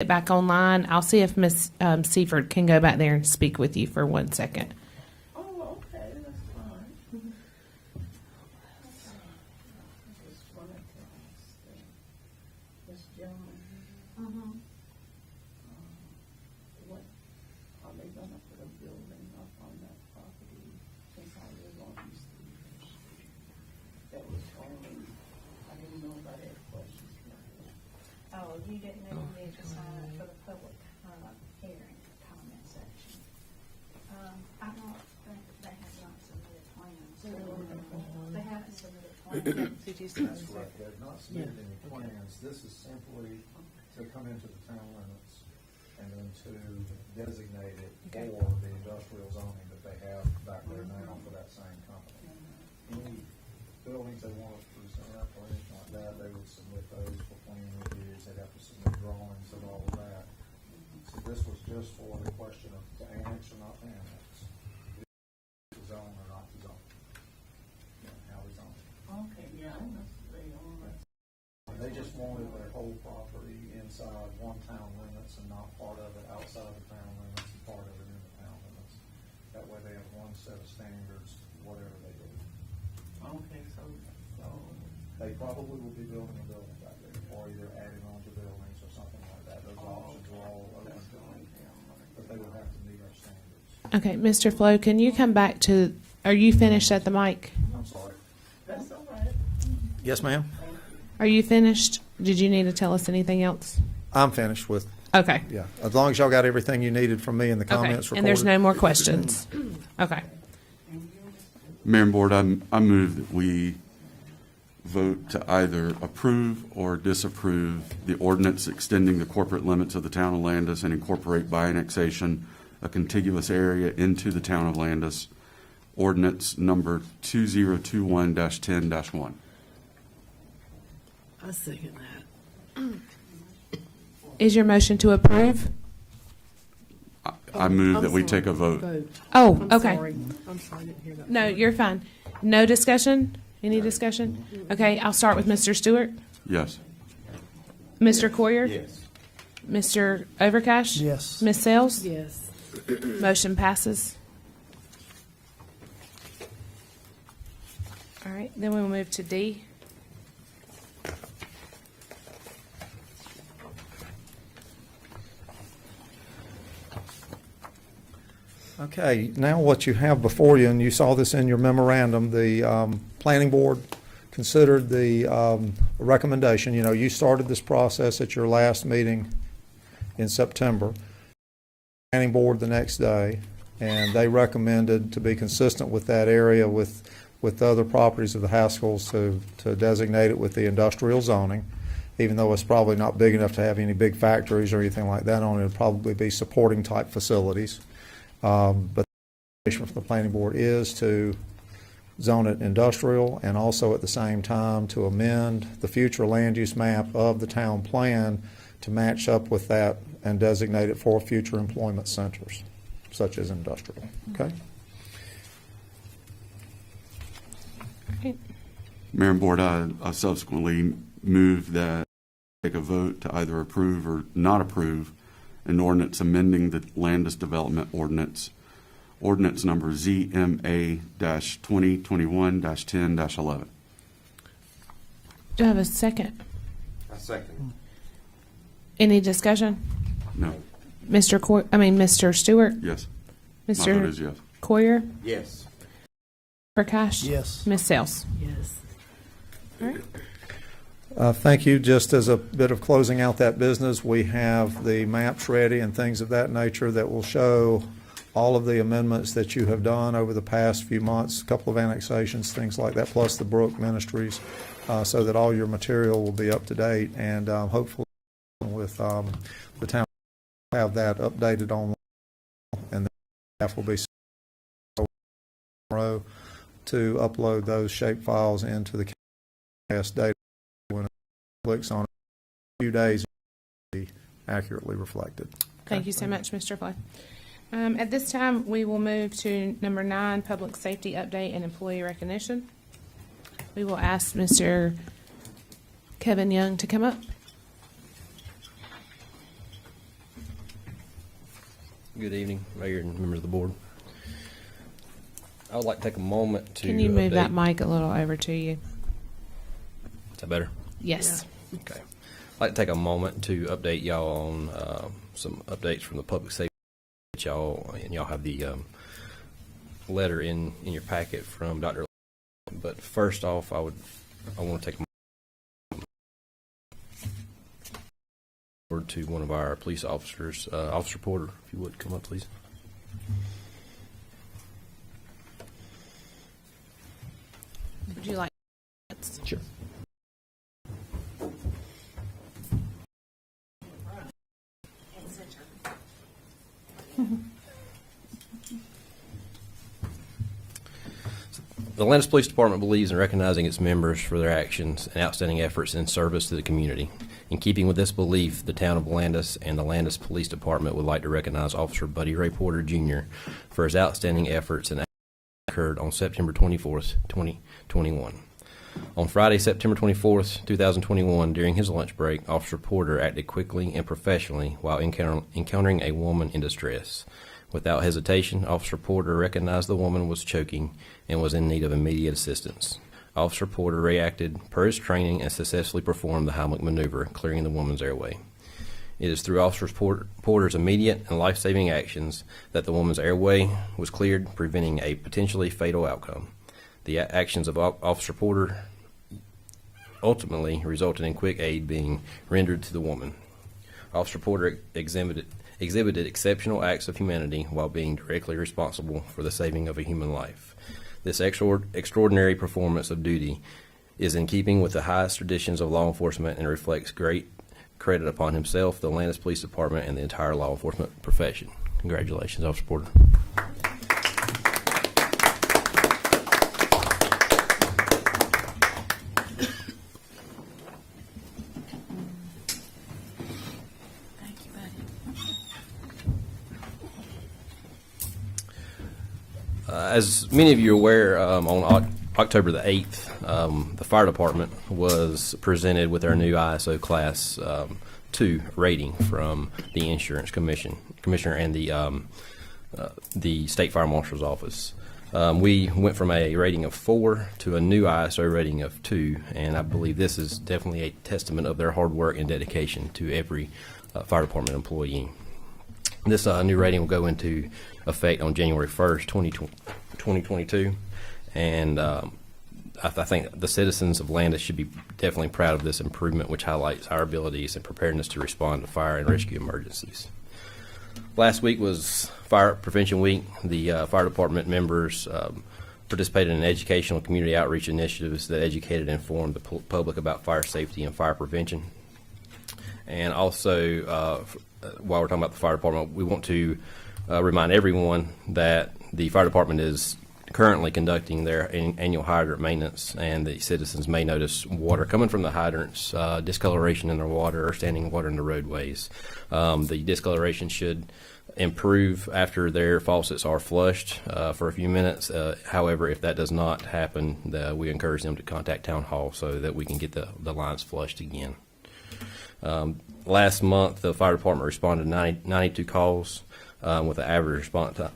Get back online. I'll see if Miss Seaford can go back there and speak with you for 1 second. Oh, okay, that's fine. Just wanted to ask this gentleman, what, are they gonna put a building up on that property since I live on East Street? That was only, I didn't know about that questions. Oh, you didn't know you needed to sign up for the public hearing comment section. I don't think they have not submitted plans. They haven't submitted plans. Did you That's right, they have not submitted any plans. This is simply to come into the town limits and then to designate it Okay. for the industrial zoning that they have back there now for that same company. Any buildings they want to present or anything like that, they would submit those for plan reviews. They'd have to submit drawings and all of that. So this was just for the question of to annex or not to annex, to zone or not to zone, how we zone. Okay, yeah, I know they own that. They just wanted their whole property inside one town limits and not part of it outside the town limits and part of it in the town limits. That way they have one set of standards, whatever they do. Okay, so, They probably will be building a building back there, or either adding on to buildings or something like that. Those options are all open that's to the only them, thing. but they will have to meet our standards. Okay, Mr. Flo, can you come back to? Are you finished at the mic? I'm sorry. That's all right. Yes, ma'am. Are you finished? Did you need to tell us anything else? I'm finished with, Okay. yeah. As long as y'all got everything you needed from me in the Okay. comments recorded. And there's no more questions. Okay. Mayor and Board, I move that we vote to either approve or disapprove the ordinance extending the corporate limits of the town of Landis and incorporate by annexation a contiguous area into the town of Landis. Ordinance number 2021-10-1. I second that. Is your motion to approve? I move I'm that we sorry. take a vote. Oh, I'm okay. sorry. I'm sorry, I didn't hear that. No, you're fine. No discussion? Any discussion? Okay, I'll start with Mr. Stewart. Yes. Mr. Coyer? Yes. Mr. Overcash? Yes. Ms. Sales? Yes. Motion passes. All right, then we will move to D. Okay, now what you have before you, and you saw this in your memorandum, the planning board considered the recommendation. You know, you started this process at your last meeting in September. Planning board the next day, and they recommended to be consistent with that area with the other properties of the Haskells to designate it with the industrial zoning, even though it's probably not big enough to have any big factories or anything like that on it. It'd probably be supporting type facilities. But the recommendation from the planning board is to zone it industrial and also at the same time to amend the future land use map of the town plan to match up with that and designate it for future employment centers, such as industrial. Okay? Okay. Mayor and Board, I subsequently move that take a vote to either approve or not approve an ordinance amending the Landis Development Ordinance, ordinance number ZMA-2021-10-11. Do I have a second? I second. Any discussion? No. Mr. Stewart? Yes. My vote Mr. is yes. Coyer? Yes. Prakash? Yes. Ms. Sales? Yes. All right. Thank you. Just as a bit of closing out that business, we have the maps ready and things of that nature that will show all of the amendments that you have done over the past few months, a couple of annexations, things like that, plus the Brook Ministries, so that all your material will be up to date, and hopefully with the town have that updated online, and the staff will be tomorrow to upload those shape files into the CAS data. When it clicks on it, a few days, it will be accurately reflected. Thank you so much, Mr. Flood. At this time, we will move to number 9, public safety update and employee recognition. We will ask Mr. Kevin Young to come up. Good evening, Mayor and members of the board. I would like to take a moment to Can you move that update- mic a little over to you? Is that better? Yes. Okay. I'd like to take a moment to update y'all on some updates from the public safety. Y'all have the letter in your packet from Dr. But first off, I want to take a word to one of our police officers, Officer Porter, if you would come up, please. Would you like? Sure. The Landis Police Department believes in recognizing its members for their actions and outstanding efforts in service to the community. In keeping with this belief, the town of Landis and the Landis Police Department would like to recognize Officer Buddy Ray Porter Jr. for his outstanding efforts and occurred on September 24th, 2021. On Friday, September 24th, 2021, during his lunch break, Officer Porter acted quickly and professionally while encountering a woman in distress. Without hesitation, Officer Porter recognized the woman was choking and was in need of immediate assistance. Officer Porter reacted per his training and successfully performed the Heimlich maneuver, clearing the woman's airway. It is through Officer Porter's immediate and life-saving actions that the woman's airway was cleared, preventing a potentially fatal outcome. The actions of Officer Porter ultimately resulted in quick aid being rendered to the woman. Officer Porter exhibited exceptional acts of humanity while being directly responsible for the saving of a human life. This extraordinary performance of duty is in keeping with the highest traditions of law enforcement and reflects great credit upon himself, the Landis Police Department, and the entire law enforcement profession. Congratulations, Officer Porter. As many of you are aware, on October the 8th, the fire department was presented with our new ISO Class 2 rating from the Insurance Commissioner and the State Fire Marshal's Office. We went from a rating of 4 to a new ISO rating of 2, and I believe this is definitely a testament of their hard work and dedication to every fire department employee. This new rating will go into effect on January 1st, 2022, and I think the citizens of Landis should be definitely proud of this improvement, which highlights our abilities and preparedness to respond to fire and rescue emergencies. Last week was Fire Prevention Week. The fire department members participated in educational community outreach initiatives that educated and informed the public about fire safety and fire prevention. And also, while we're talking about the fire department, we want to remind everyone that the fire department is currently conducting their annual hydrant maintenance, and the citizens may notice water coming from the hydrants, discoloration in their water, or standing water in the roadways. The discoloration should improve after their faucets are flushed for a few minutes. However, if that does not happen, we encourage them to contact Town Hall so that we can get the lines flushed again. Last month, the fire department responded to 92 calls with an average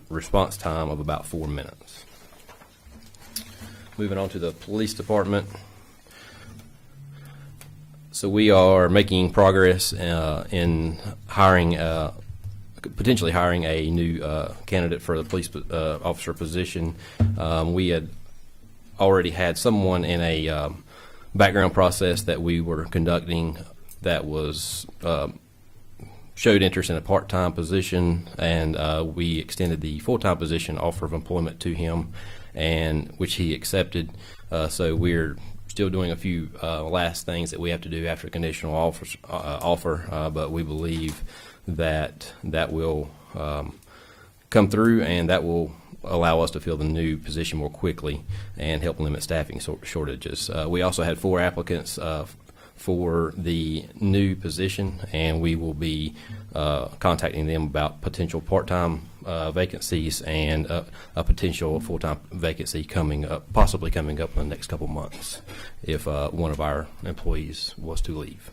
response time of about 4 minutes. Moving on to the police department. So we are making progress in hiring, potentially hiring a new candidate for the police officer position. We had already had someone in a background process that we were conducting that was showed interest in a part-time position, and we extended the full-time position offer of employment to him, and which he accepted. So we're still doing a few last things that we have to do after a conditional offer, but we believe that will come through, and that will allow us to fill the new position more quickly and help limit staffing shortages. We also had 4 applicants for the new position, and we will be contacting them about potential part-time vacancies and a potential full-time vacancy possibly coming up in the next couple months if one of our employees was to leave.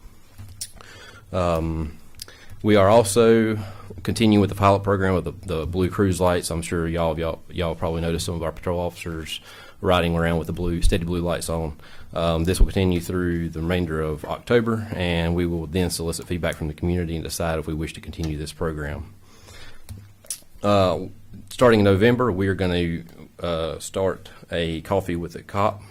We are also continue with the pilot program of the blue cruise lights. I'm sure y'all probably noticed some of our patrol officers riding around with the steady blue lights on. This will continue through the remainder of October, and we will then solicit feedback from the community and decide if we wish to continue this program. Starting in November, we are going to start a Coffee with a Cop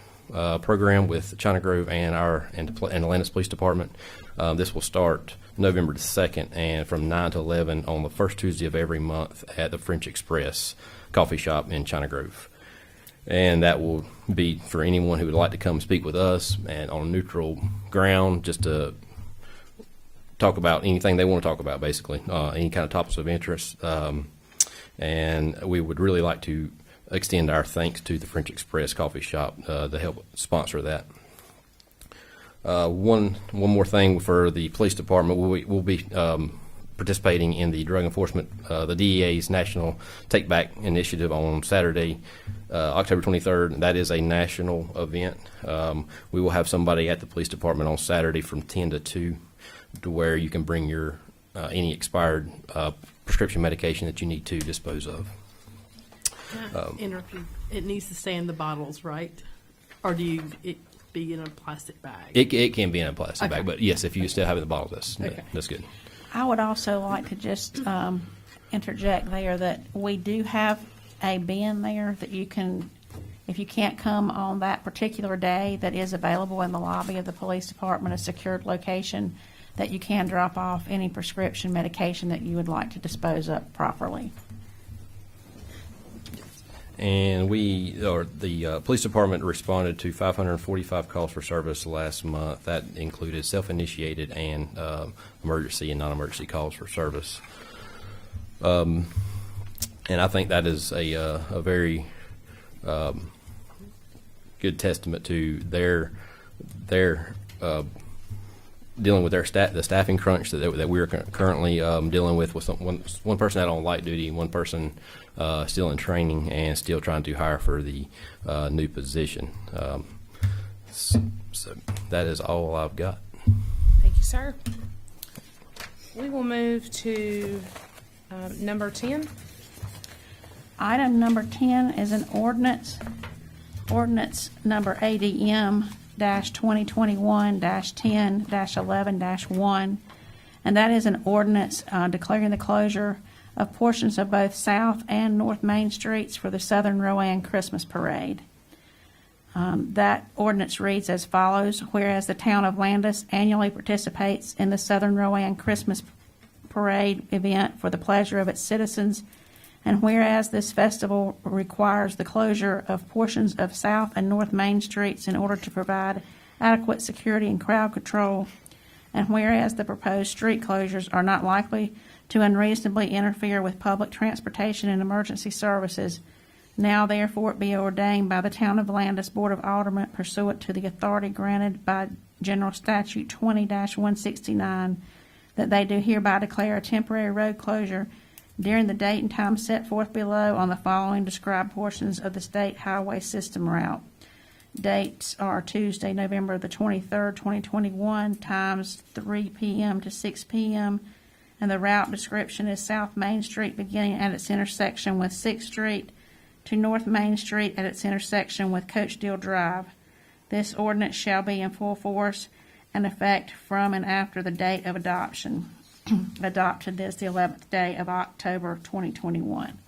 program with China Grove and the Landis Police Department. This will start November the 2nd, and from 9 to 11 on the first Tuesday of every month at the French Express Coffee Shop in China Grove. And that will be for anyone who would like to come speak with us and on neutral ground, just to talk about anything they want to talk about, basically, any kind of topics of interest. And we would really like to extend our thanks to the French Express Coffee Shop to help sponsor that. One more thing for the police department, we'll be participating in the drug enforcement, the DEA's National Take Back Initiative on Saturday, October 23rd. That is a national event. We will have somebody at the police department on Saturday from 10 to 2 to where you can bring your any expired prescription medication that you need to dispose of. Interrupt you. It needs to stay in the bottles, right? Or do it be in a plastic bag? It can be in a plastic Okay. bag, but yes, if you still have it in the bottle, Okay. that's good. I would also like to just interject there that we do have a bin there that you can, if you can't come on that particular day, that is available in the lobby of the police department, a secured location, that you can drop off any prescription medication that you would like to dispose of properly. And the police department responded to 545 calls for service last month. That included self-initiated and emergency and non-emergency calls for service. And I think that is a very good testament to their dealing with the staffing crunch that we're currently dealing with one person out on light duty and one person still in training and still trying to hire for the new position. So that is all I've got. Thank you, sir. We will move to number 10. Item number 10 is an ordinance number ADM-2021-10-11-1, and that is an ordinance declaring the closure of portions of both South and North Main Streets for the Southern Rowan Christmas Parade. That ordinance reads as follows: whereas the town of Landis annually participates in the Southern Rowan Christmas Parade event for the pleasure of its citizens, and whereas this festival requires the closure of portions of South and North Main Streets in order to provide adequate security and crowd control, and whereas the proposed street closures are not likely to unreasonably interfere with public transportation and emergency services, now therefore it be ordained by the Town of Landis Board of Aldermen pursuant to the authority granted by General Statute 20-169 that they do hereby declare a temporary road closure during the date and time set forth below on the following described portions of the state highway system route. Dates are Tuesday, November the 23rd, 2021, times 3 p.m. to 6 p.m., and the route description is South Main Street beginning at its intersection with 6th Street to North Main Street at its intersection with Coachdale Drive. This ordinance shall be in full force and effect from and after the date of adoption. Adopted is the 11th day of October 2021.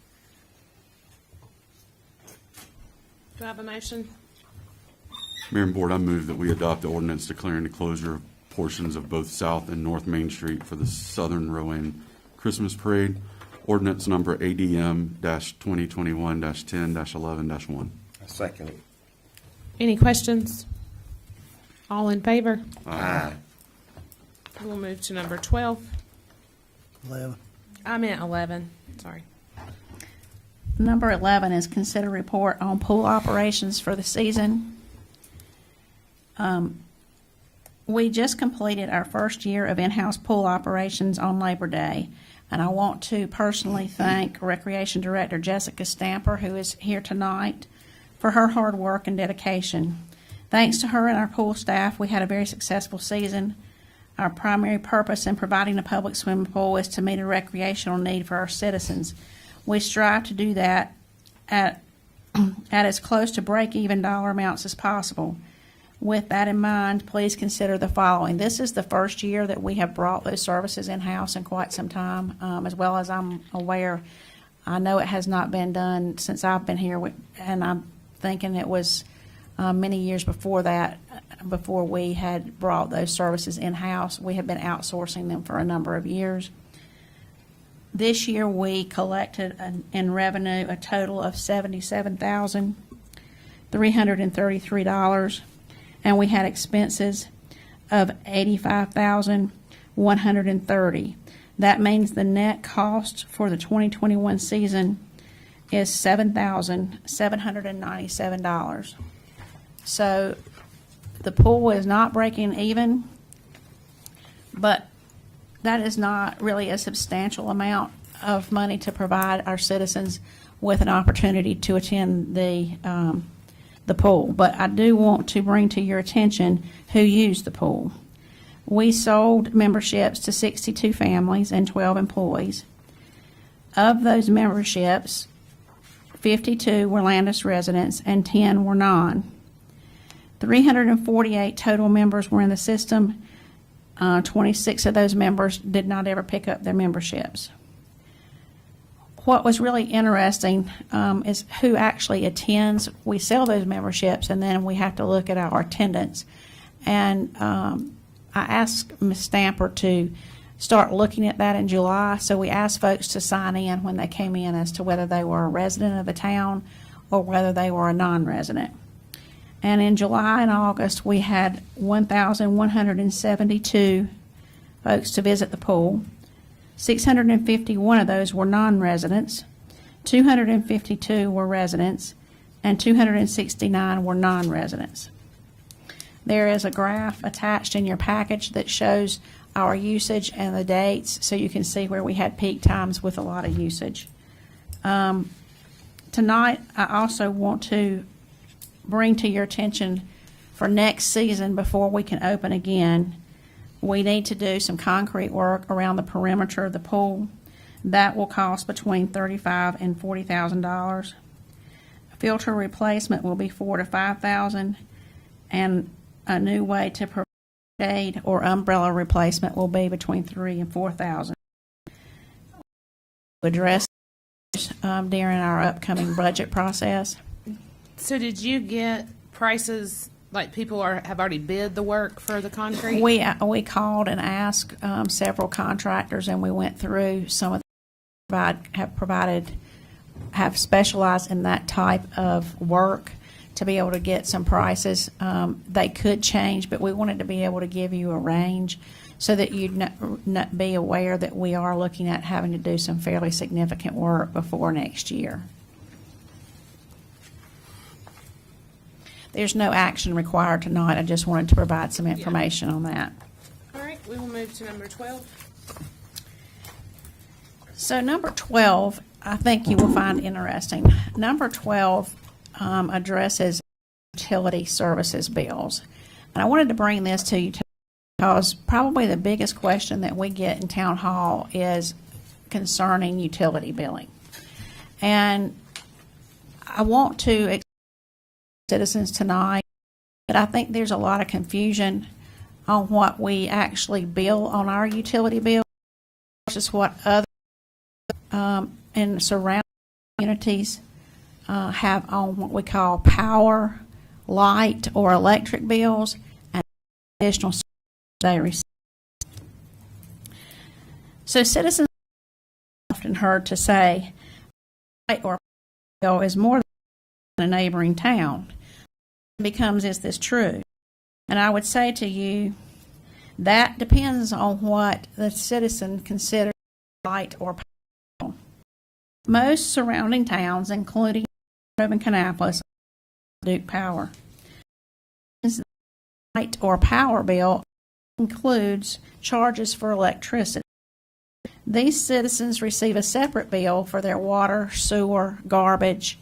Do I have a motion? Mayor and Board, I move that we adopt the ordinance declaring the closure of portions of both South and North Main Street for the Southern Rowan Christmas Parade, ordinance number ADM-2021-10-11-1. Second it. Any questions? All in favor? Aye. We'll move to number 12. 11. I meant 11, sorry. Number 11 is consider report on pool operations for the season. We just completed our first year of in-house pool operations on Labor Day, and I want to personally thank Recreation Director Jessica Stamper, who is here tonight, for her hard work and dedication. Thanks to her and our pool staff, we had a very successful season. Our primary purpose in providing a public swimming pool is to meet a recreational need for our citizens. We strive to do that at as close to break-even dollar amounts as possible. With that in mind, please consider the following. This is the first year that we have brought those services in-house in quite some time. As well as I'm aware, I know it has not been done since I've been here, and I'm thinking it was many years before that, before we had brought those services in-house. We have been outsourcing them for a number of years. This year, we collected in revenue a total of $77,333, and we had expenses of $85,130. That means the net cost for the 2021 season is $7,797. So the pool is not breaking even, but that is not really a substantial amount of money to provide our citizens with an opportunity to attend the pool. But I do want to bring to your attention who used the pool. We sold memberships to 62 families and 12 employees. Of those memberships, 52 were Landis residents and 10 were non. 348 total members were in the system. 26 of those members did not ever pick up their memberships. What was really interesting is who actually attends. We sell those memberships, and then we have to look at our attendance. And I asked Ms. Stamper to start looking at that in July, so we asked folks to sign in when they came in as to whether they were a resident of the town or whether they were a non-resident. And in July and August, we had 1,172 folks to visit the pool. 651 of those were non-residents, 252 were residents, and 269 were non-residents. There is a graph attached in your package that shows our usage and the dates, so you can see where we had peak times with a lot of usage. Tonight, I also want to bring to your attention for next season, before we can open again, we need to do some concrete work around the perimeter of the pool. That will cost between $35,000 and $40,000. Filter replacement will be $4,000 to $5,000, and a new way to provide shade or umbrella replacement will be between $3,000 and $4,000. Address during our upcoming budget process. So did you get prices, like people have already bid the work for the concrete? We called and asked several contractors, and we went through some of them have specialized in that type of work to be able to get some prices. They could change, but we wanted to be able to give you a range so that you'd not be aware that we are looking at having to do some fairly significant work before next year. There's no action required tonight. I just wanted to provide some information on that. All right, we will move to number 12. So number 12, I think you will find interesting. Number 12 addresses utility services bills. And I wanted to bring this to you because probably the biggest question that we get in town hall is concerning utility billing. And I want to citizens tonight, but I think there's a lot of confusion on what we actually bill on our utility bill versus what other in surrounding communities have on what we call power, light, or electric bills, and additional services they receive. So citizens are often heard to say light or bill is more than a neighboring town. Becomes, is this true? And I would say to you that depends on what the citizen considers light or power. Most surrounding towns, including and Kannapolis, Duke Power. The light or power bill includes charges for electricity. These citizens receive a separate bill for their water, sewer, garbage,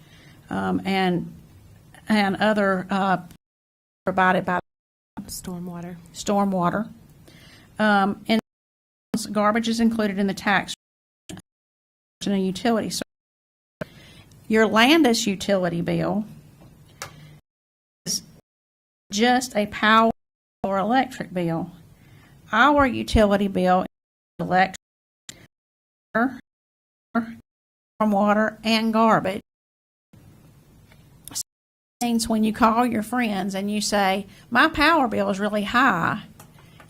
and other provided by Stormwater. In garbage is included in the tax and a utility service. Your Landis utility bill is just a power or electric bill. Our utility bill is electric, water, and garbage. So that means when you call your friends and you say, my power bill is really high,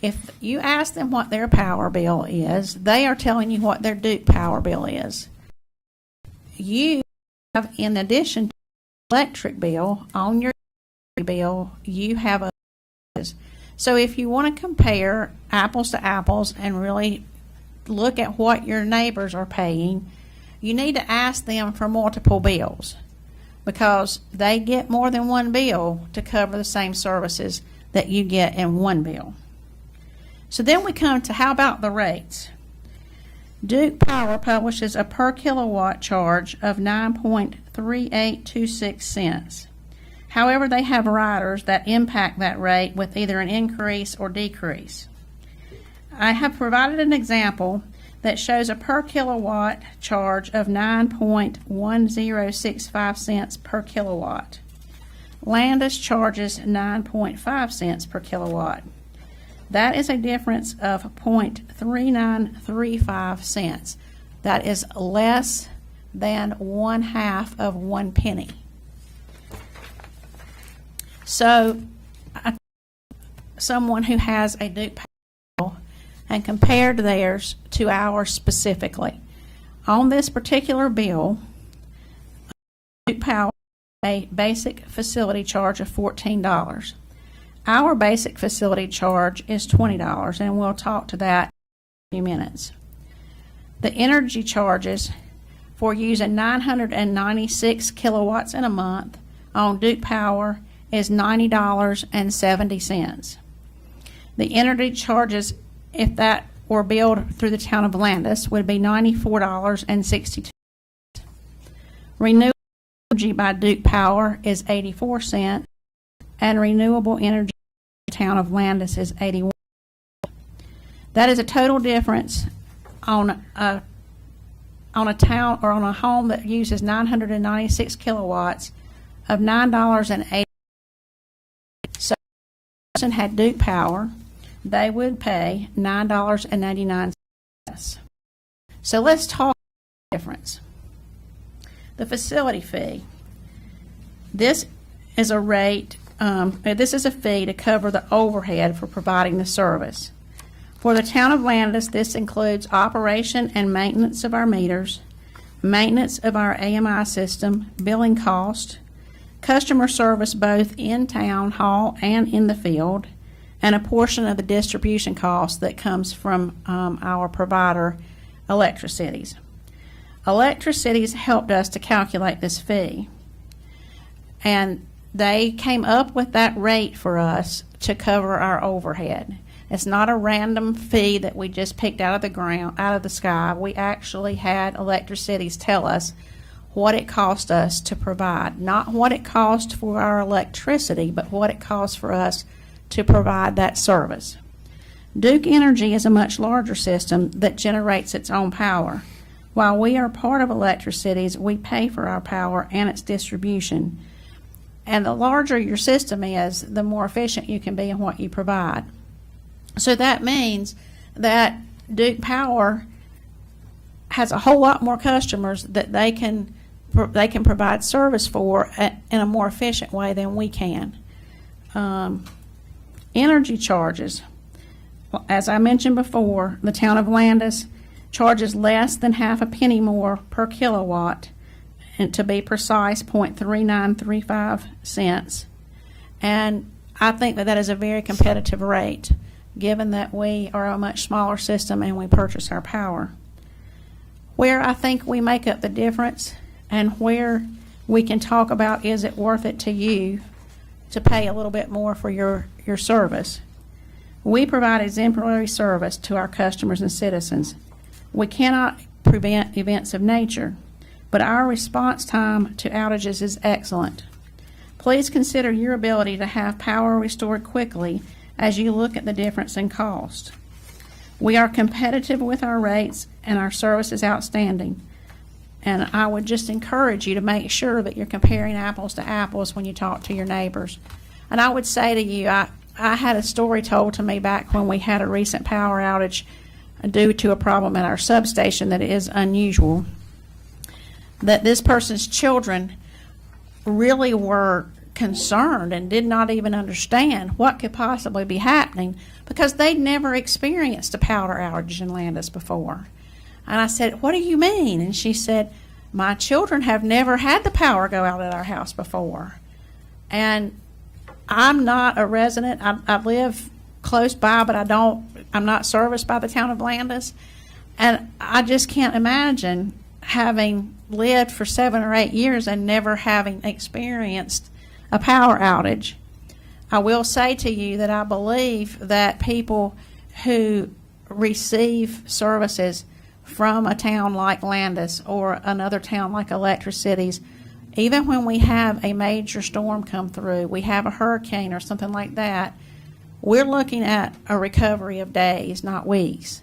if you ask them what their power bill is, they are telling you what their Duke power bill is. You have, in addition to the electric bill, on your bill, you have a. So if you want to compare apples to apples and really look at what your neighbors are paying, you need to ask them for multiple bills because they get more than one bill to cover the same services that you get in one bill. So then we come to how about the rates? Duke Power publishes a per kilowatt charge of 9.3826 cents. However, they have riders that impact that rate with either an increase or decrease. I have provided an example that shows a per kilowatt charge of 9.1065 cents per kilowatt. Landis charges 9.5 cents per kilowatt. That is a difference of 0.3935 cents. That is less than 1/2 of 1 penny. So, someone who has a Duke Power bill and compared theirs to ours specifically. On this particular bill, Duke Power has a basic facility charge of $14. Our basic facility charge is $20, and we'll talk to that in a few minutes. The energy charges for using 996 kilowatts in a month on Duke Power is $90.70. The energy charges, if that were billed through the town of Landis, would be $94.62. Renewable energy by Duke Power is 84 cents, and renewable energy by the town of Landis is 81. That is a total difference on a town or on a home that uses 996 kilowatts of $9.80. So if a person had Duke Power, they would pay $9.99. So let's talk about the difference. The facility fee. This is a rate. This is a fee to cover the overhead for providing the service. For the town of Landis, this includes operation and maintenance of our meters, maintenance of our AMI system, billing cost, customer service both in town hall and in the field, and a portion of the distribution cost that comes from our provider, Electricities. Electricities helped us to calculate this fee, and they came up with that rate for us to cover our overhead. It's not a random fee that we just picked out of the ground, out of the sky. We actually had Electricities tell us what it cost us to provide. Not what it cost for our electricity, but what it cost for us to provide that service. Duke Energy is a much larger system that generates its own power. While we are part of Electricities, we pay for our power and its distribution. And the larger your system is, the more efficient you can be in what you provide. So that means that Duke Power has a whole lot more customers that they can provide service for in a more efficient way than we can. Energy charges. As I mentioned before, the town of Landis charges less than 1/2 penny more per kilowatt, and to be precise, 0.3935 cents. And I think that is a very competitive rate, given that we are a much smaller system and we purchase our power. Where I think we make up the difference and where we can talk about is it worth it to you to pay a little bit more for your service. We provide exemplary service to our customers and citizens. We cannot prevent events of nature, but our response time to outages is excellent. Please consider your ability to have power restored quickly as you look at the difference in cost. We are competitive with our rates, and our service is outstanding. And I would just encourage you to make sure that you're comparing apples to apples when you talk to your neighbors. And I would say to you, I had a story told to me back when we had a recent power outage due to a problem at our substation that is unusual, that this person's children really were concerned and did not even understand what could possibly be happening because they'd never experienced a power outage in Landis before. And I said, "What do you mean?" And she said, "My children have never had the power go out at our house before." And I'm not a resident. I live close by, but I'm not serviced by the town of Landis. And I just can't imagine having lived for 7 or 8 years and never having experienced a power outage. I will say to you that I believe that people who receive services from a town like Landis or another town like Electric Cities, even when we have a major storm come through, we have a hurricane or something like that, we're looking at a recovery of days, not weeks.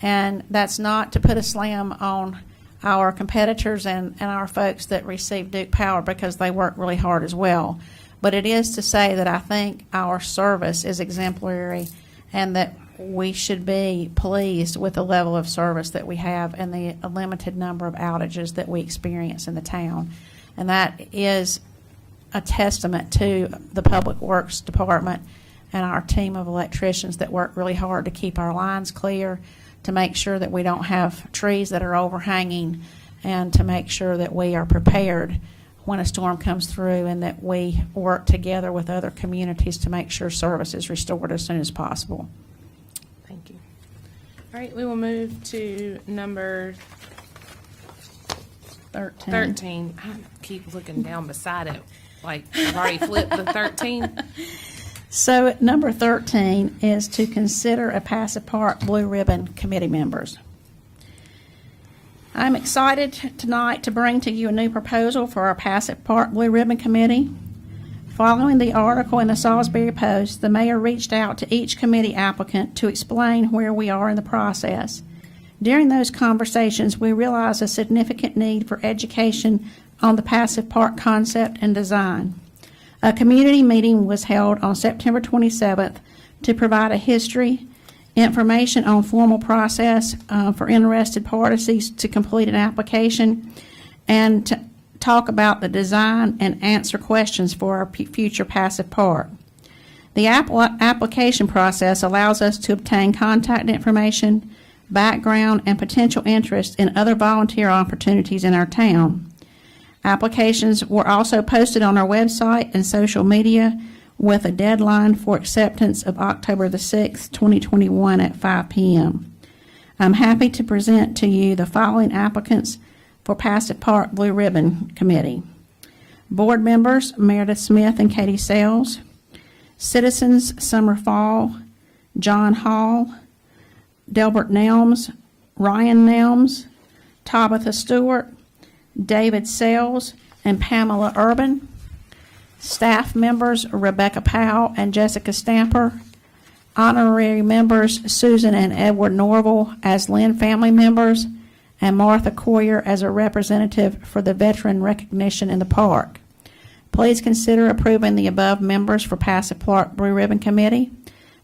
And that's not to put a slam on our competitors and our folks that receive Duke Power, because they work really hard as well. But it is to say that I think our service is exemplary and that we should be pleased with the level of service that we have and the limited number of outages that we experience in the town. And that is a testament to the Public Works Department and our team of electricians that work really hard to keep our lines clear, to make sure that we don't have trees that are overhanging, and to make sure that we are prepared when a storm comes through, and that we work together with other communities to make sure service is restored as soon as possible. Thank you. All right, we will move to number 13. I keep looking down beside it, like I've already flipped the 13. So number 13 is to consider a passive part Blue Ribbon Committee members. I'm excited tonight to bring to you a new proposal for our passive part Blue Ribbon Committee. Following the article in the Salisbury Post, the mayor reached out to each committee applicant to explain where we are in the process. During those conversations, we realized a significant need for education on the passive part concept and design. A community meeting was held on September 27th to provide a history, information on formal process for interested parties to complete an application, and to talk about the design and answer questions for our future passive part. The application process allows us to obtain contact information, background, and potential interest in other volunteer opportunities in our town. Applications were also posted on our website and social media with a deadline for acceptance of October the 6th, 2021 at 5 p.m. I'm happy to present to you the following applicants for Passive Part Blue Ribbon Committee. Board members, Meredith Smith and Katie Sells. Citizens, Summer Fall, John Hall, Delbert Nelms, Ryan Nelms, Tabitha Stewart, David Sells, and Pamela Urban. Staff members, Rebecca Powell and Jessica Stamper. Honorary members, Susan and Edward Norville as Lynn family members, and Martha Coyer as a representative for the veteran recognition in the park. Please consider approving the above members for Passive Part Blue Ribbon Committee.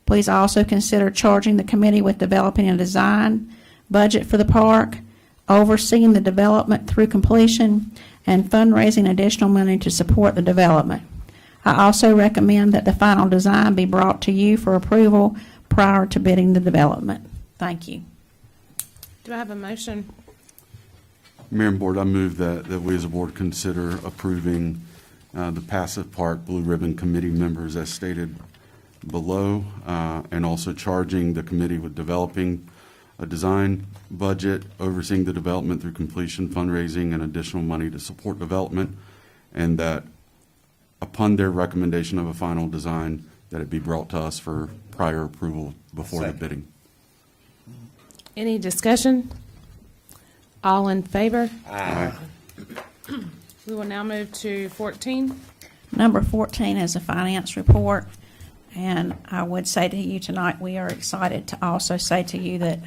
Please also consider charging the committee with developing a design budget for the park, overseeing the development through completion, and fundraising additional money to support the development. I also recommend that the final design be brought to you for approval prior to bidding the development. Thank you. Do I have a motion? Mayor and Board, I move that we as a board consider approving the Passive Part Blue Ribbon Committee members as stated below, and also charging the committee with developing a design budget, overseeing the development through completion, fundraising, and additional money to support development, and that upon their recommendation of a final design, that it be brought to us for prior approval before the bidding. Any discussion? All in favor? Aye. We will now move to 14. Number 14 is a finance report, And I would say to you tonight, we are excited to also say to you that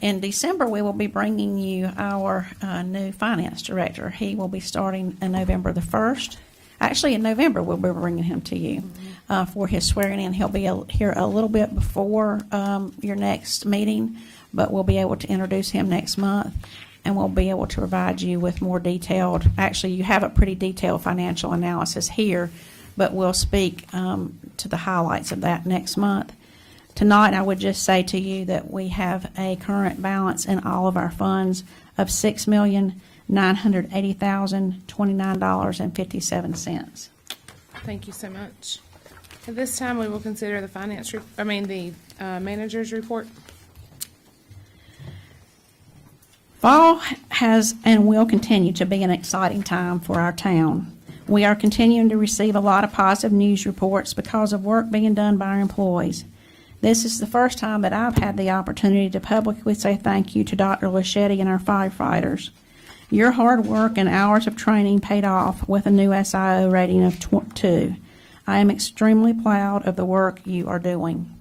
in December, we will be bringing you our new finance director. He will be starting on November the 1st. Actually, in November, we'll be bringing him to you for his swearing in. He'll be here a little bit before your next meeting, but we'll be able to introduce him next month, and we'll be able to provide you with more detailed, actually, you have a pretty detailed financial analysis here, but we'll speak to the highlights of that next month. Tonight, I would just say to you that we have a current balance in all of our funds of $6,980,029.57. Thank you so much. At this time, we will consider the manager's report. Fall has and will continue to be an exciting time for our town. We are continuing to receive a lot of positive news reports because of work being done by our employees. This is the first time that I've had the opportunity to publicly say thank you to Dr. Laschetti and our firefighters. Your hard work and hours of training paid off with a new SIO rating of 2. I am extremely proud of the work you are doing.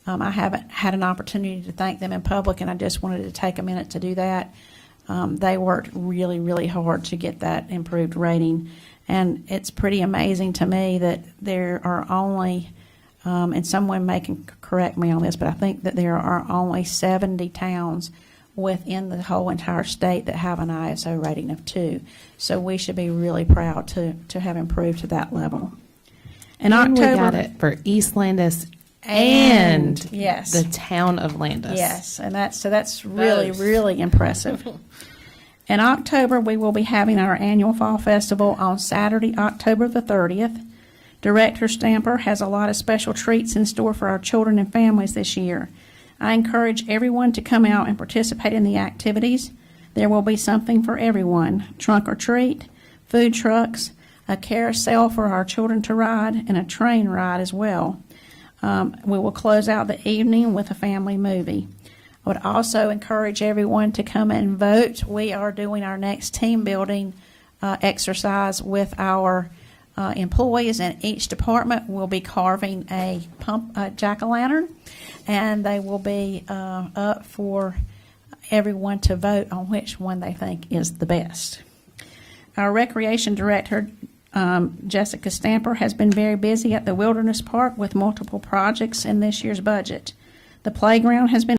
I haven't had an opportunity to thank them in public, and I just wanted to take a minute to do that. They worked really, really hard to get that improved rating, and it's pretty amazing to me that there are only, and someone may correct me on this, but I think that there are only 70 towns within the whole entire state that have an ISO rating of 2. So we should be really proud to have improved to that level. In And we October, got it for East Landis and yes, the town of Landis. yes, and that's really, Both. really impressive. In October, we will be having our annual Fall Festival on Saturday, October the 30th. Director Stamper has a lot of special treats in store for our children and families this year. I encourage everyone to come out and participate in the activities. There will be something for everyone: trunk or treat, food trucks, a carousel for our children to ride, and a train ride as well. We will close out the evening with a family movie. I would also encourage everyone to come and vote. We are doing our next team building exercise with our employees, and each department will be carving a jack-o'-lantern, and they will be up for everyone to vote on which one they think is the best. Our recreation director, Jessica Stamper, has been very busy at the Wilderness Park with multiple projects in this year's budget. The playground has been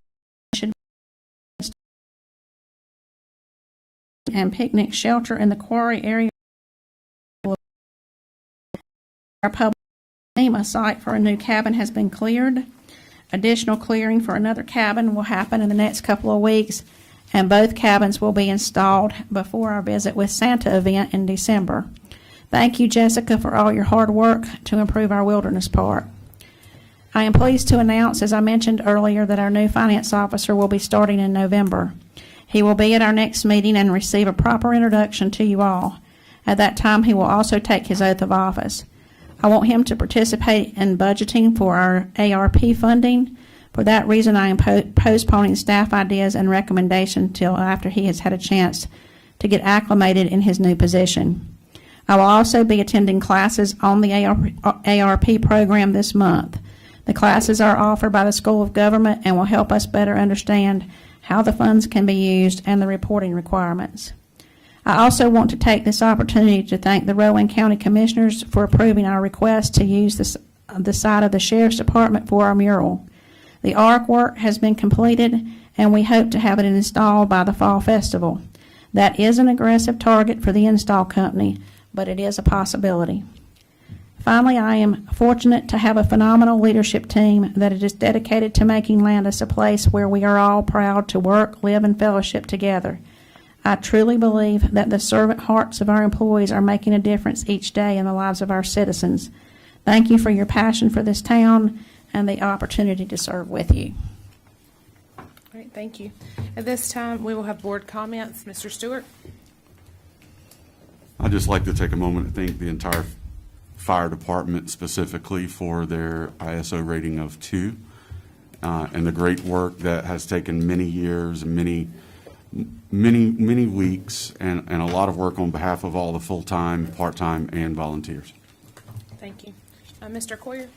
and picnic shelter in the quarry area. Our public FEMA site for a new cabin has been cleared. Additional clearing for another cabin will happen in the next couple of weeks, and both cabins will be installed before our Visit with Santa event in December. Thank you, Jessica, for all your hard work to improve our Wilderness Park. I am pleased to announce, as I mentioned earlier, that our new finance officer will be starting in November. He will be at our next meeting and receive a proper introduction to you all. At that time, he will also take his oath of office. I want him to participate in budgeting for our ARP funding. For that reason, I am postponing staff ideas and recommendations until after he has had a chance to get acclimated in his new position. I will also be attending classes on the ARP program this month. The classes are offered by the School of Government and will help us better understand how the funds can be used and the reporting requirements. I also want to take this opportunity to thank the Rowan County Commissioners for approving our request to use the site of the Sheriff's Department for our mural. The artwork has been completed, and we hope to have it installed by the Fall Festival. That is an aggressive target for the install company, but it is a possibility. Finally, I am fortunate to have a phenomenal leadership team that is dedicated to making Landis a place where we are all proud to work, live, and fellowship together. I truly believe that the servant hearts of our employees are making a difference each day in the lives of our citizens. Thank you for your passion for this town and the opportunity to serve with you. All right, thank you. At this time, we will have board comments. Mr. Stewart? I'd just like to take a moment to thank the entire fire department specifically for their ISO rating of 2 and the great work that has taken many years and many weeks and a lot of work on behalf of all the full-time, part-time, and volunteers. Thank you. Mr. Coyer?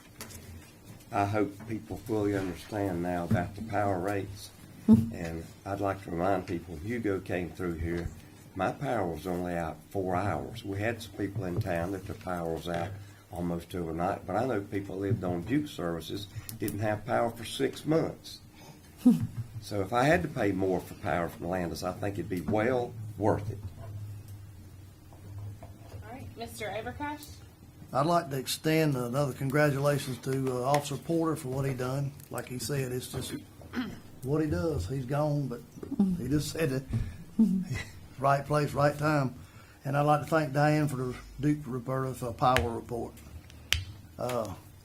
I hope people fully understand now about the power rates. And I'd like to remind people, when Hugo came through here, my power was only out 4 hours. We had some people in town that their power was out almost overnight, but I know people that lived on Duke services didn't have power for 6 months. So if I had to pay more for power from Landis, I think it'd be well worth it. All right, Mr. Abercash? I'd like to extend another congratulations to Officer Porter for what he done. Like he said, it's just what he does. He's gone, but he just said it. Right place, right time. And I'd like to thank Diane for the Duke Roberta power report.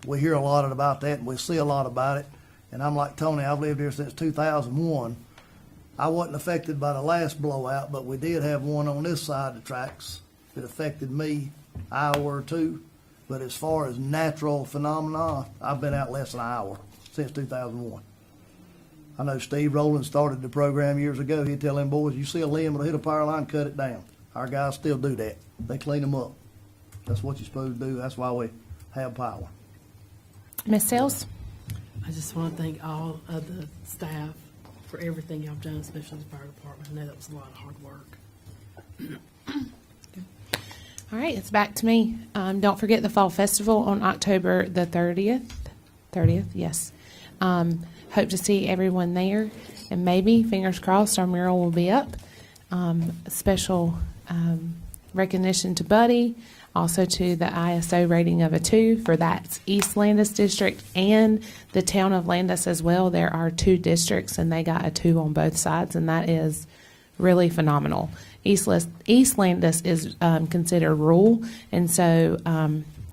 We hear a lot about that, and we see a lot about it. And I'm like Tony, I've lived here since 2001. I wasn't affected by the last blowout, but we did have one on this side of the tracks that affected me an hour or two. But as far as natural phenomena, I've been out less than an hour since 2001. I know Steve Rowland started the program years ago. He'd tell them boys, you see a limb that'll hit a power line, cut it down. Our guys still do that. They clean them up. That's what you're supposed to do. That's why we have power. Ms. Sales? I just want to thank all of the staff for everything y'all done, especially the fire department. I know that was a lot of hard work. All right, it's back to me. Don't forget the Fall Festival on October the 30th. 30th, yes. Hope to see everyone there. And maybe, fingers crossed, our mural will be up. Special recognition to Buddy, also to the ISO rating of a 2 for that's East Landis District and the town of Landis as well. There are 2 districts, and they got a 2 on both sides, and that is really phenomenal. East Landis is considered rural, and so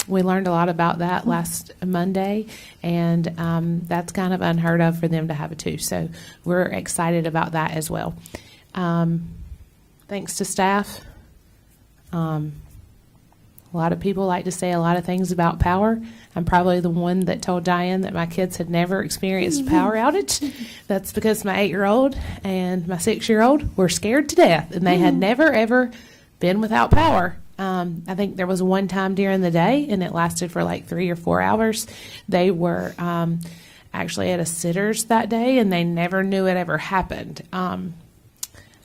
we learned a lot about that last Monday, and that's kind of unheard of for them to have a 2. So we're excited about that as well. Thanks to staff. A lot of people like to say a lot of things about power. I'm probably the one that told Diane that my kids had never experienced a power outage. That's because my 8-year-old and my 6-year-old were scared to death, and they had never, ever been without power. I think there was one time during the day, and it lasted for like 3 or 4 hours. They were actually at a sitter's that day, and they never knew it ever happened.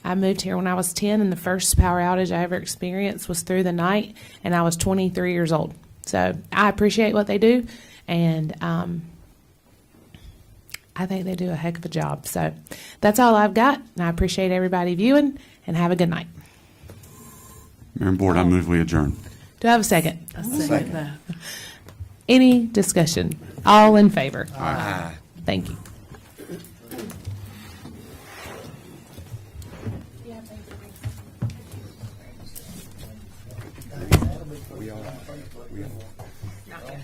I moved here when I was 10, and the first power outage I ever experienced was through the night, and I was 23 years old. So I appreciate what they do, and I think they do a heck of a job. So that's all I've got, and I appreciate everybody viewing, and have a good night. Mayor and Board, I move we adjourn. Do I have a second? I second that. Any discussion? All in favor? Aye. Thank you. We are. Not yet.